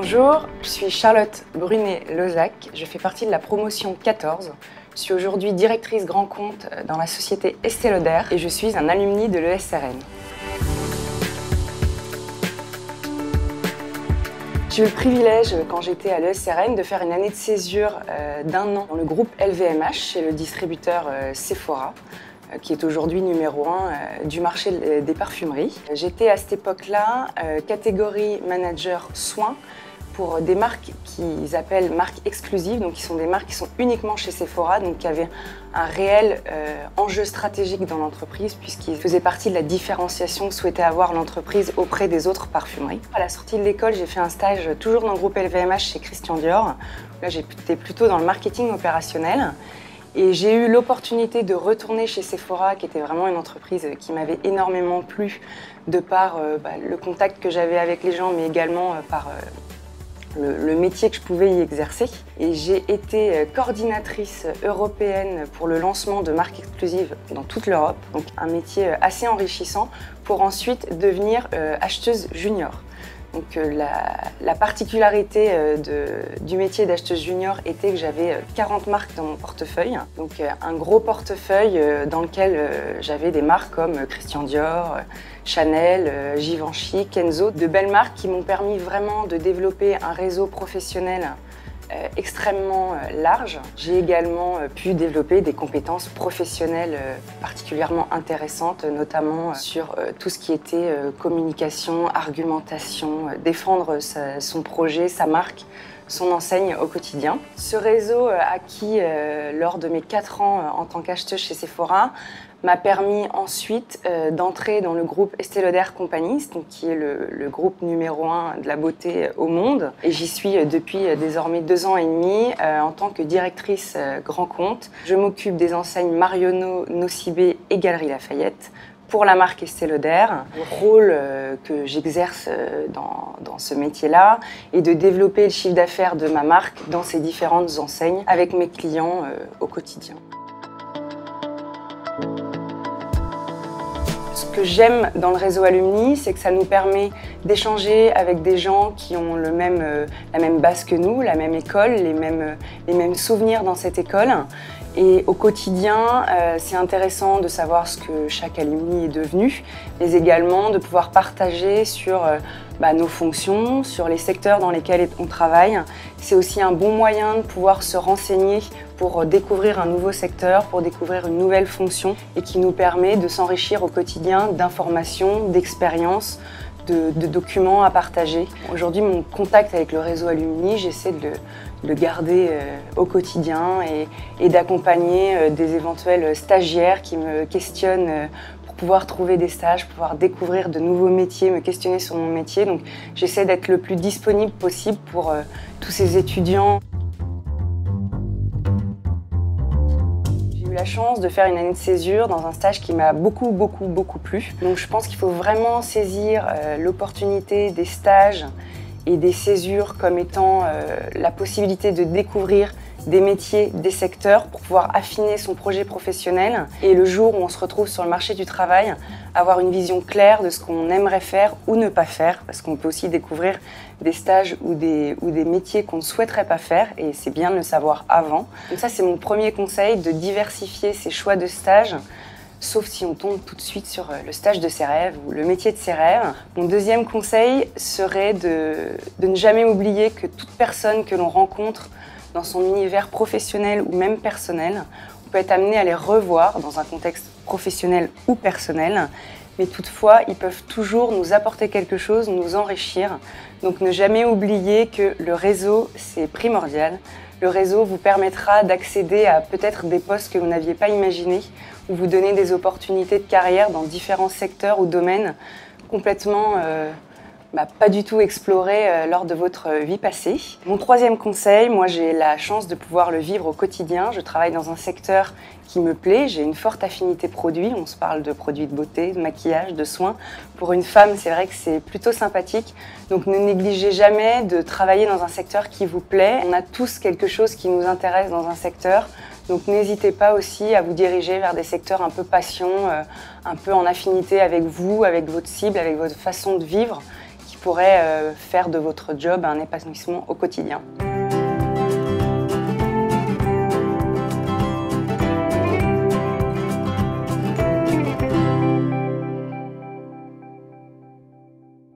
Bonjour, je suis Charlotte Brunet-Lozac, je fais partie de la promotion 14. Je suis aujourd'hui directrice grand compte dans la société Estée Lauder et je suis un alumni de l'ESRN. J'ai eu le privilège, quand j'étais à l'ESRN, de faire une année de césure d'un an dans le groupe LVMH chez le distributeur Sephora, qui est aujourd'hui numéro 1 du marché des parfumeries. J'étais à cette époque-là catégorie manager soins pour des marques qu'ils appellent marques exclusives, donc qui sont des marques qui sont uniquement chez Sephora, donc qui avaient un réel enjeu stratégique dans l'entreprise puisqu'ils faisaient partie de la différenciation que souhaitait avoir l'entreprise auprès des autres parfumeries. À la sortie de l'école, j'ai fait un stage toujours dans le groupe LVMH chez Christian Dior. Là, j'étais plutôt dans le marketing opérationnel. Et j'ai eu l'opportunité de retourner chez Sephora, qui était vraiment une entreprise qui m'avait énormément plu de par le contact que j'avais avec les gens, mais également par le métier que je pouvais y exercer. Et j'ai été coordinatrice européenne pour le lancement de marques exclusives dans toute l'Europe, donc un métier assez enrichissant pour ensuite devenir acheteuse junior. Donc la particularité du métier d'acheteuse junior était que j'avais 40 marques dans mon portefeuille. Donc un gros portefeuille dans lequel j'avais des marques comme Christian Dior, Chanel, Givenchy, Kenzo, de belles marques qui m'ont permis vraiment de développer un réseau professionnel extrêmement large. J'ai également pu développer des compétences professionnelles particulièrement intéressantes, notamment sur tout ce qui était communication, argumentation, défendre son projet, sa marque, son enseigne au quotidien. Ce réseau acquis lors de mes 4 ans en tant qu'acheteuse chez Sephora m'a permis ensuite d'entrer dans le groupe Estée Lauder Companies, donc qui est le groupe numéro 1 de la beauté au monde. Et j'y suis depuis désormais 2 ans et demi en tant que directrice grand compte. Je m'occupe des enseignes Marionneau, Nocibé et Galeries Lafayette pour la marque Estée Lauder. Le rôle que j'exerce dans ce métier-là est de développer le chiffre d'affaires de ma marque dans ces différentes enseignes avec mes clients au quotidien. Ce que j'aime dans le réseau Alumni, c'est que ça nous permet d'échanger avec des gens qui ont la même base que nous, la même école, les mêmes souvenirs dans cette école. Et au quotidien, c'est intéressant de savoir ce que chaque alumni est devenu, mais également de pouvoir partager sur nos fonctions, sur les secteurs dans lesquels on travaille. C'est aussi un bon moyen de pouvoir se renseigner pour découvrir un nouveau secteur, pour découvrir une nouvelle fonction et qui nous permet de s'enrichir au quotidien d'informations, d'expériences, de documents à partager. Aujourd'hui, mon contact avec le réseau Alumni, j'essaie de le garder au quotidien et d'accompagner des éventuels stagiaires qui me questionnent pour pouvoir trouver des stages, pouvoir découvrir de nouveaux métiers, me questionner sur mon métier. Donc j'essaie d'être le plus disponible possible pour tous ces étudiants. J'ai eu la chance de faire une année de césure dans un stage qui m'a beaucoup plu. Donc je pense qu'il faut vraiment saisir l'opportunité des stages et des césures comme étant la possibilité de découvrir des métiers, des secteurs pour pouvoir affiner son projet professionnel et le jour où on se retrouve sur le marché du travail, avoir une vision claire de ce qu'on aimerait faire ou ne pas faire, parce qu'on peut aussi découvrir des stages ou des métiers qu'on ne souhaiterait pas faire et c'est bien de le savoir avant. Donc ça, c'est mon premier conseil, de diversifier ses choix de stage, sauf si on tombe tout de suite sur le stage de ses rêves ou le métier de ses rêves. Mon deuxième conseil serait de ne jamais oublier que toute personne que l'on rencontre dans son univers professionnel ou même personnel, on peut être amené à les revoir dans un contexte professionnel ou personnel, mais toutefois, ils peuvent toujours nous apporter quelque chose, nous enrichir. Donc ne jamais oublier que le réseau, c'est primordial. Le réseau vous permettra d'accéder à peut-être des postes que vous n'aviez pas imaginés ou vous donner des opportunités de carrière dans différents secteurs ou domaines complètement pas du tout explorés lors de votre vie passée. Mon troisième conseil, moi j'ai la chance de pouvoir le vivre au quotidien. Je travaille dans un secteur qui me plaît, j'ai une forte affinité produit. On se parle de produits de beauté, de maquillage, de soins. Pour une femme, c'est vrai que c'est plutôt sympathique. Donc ne négligez jamais de travailler dans un secteur qui vous plaît. On a tous quelque chose qui nous intéresse dans un secteur. Donc n'hésitez pas aussi à vous diriger vers des secteurs un peu passion, un peu en affinité avec vous, avec votre cible, avec votre façon de vivre, qui pourrait faire de votre job un épanouissement au quotidien.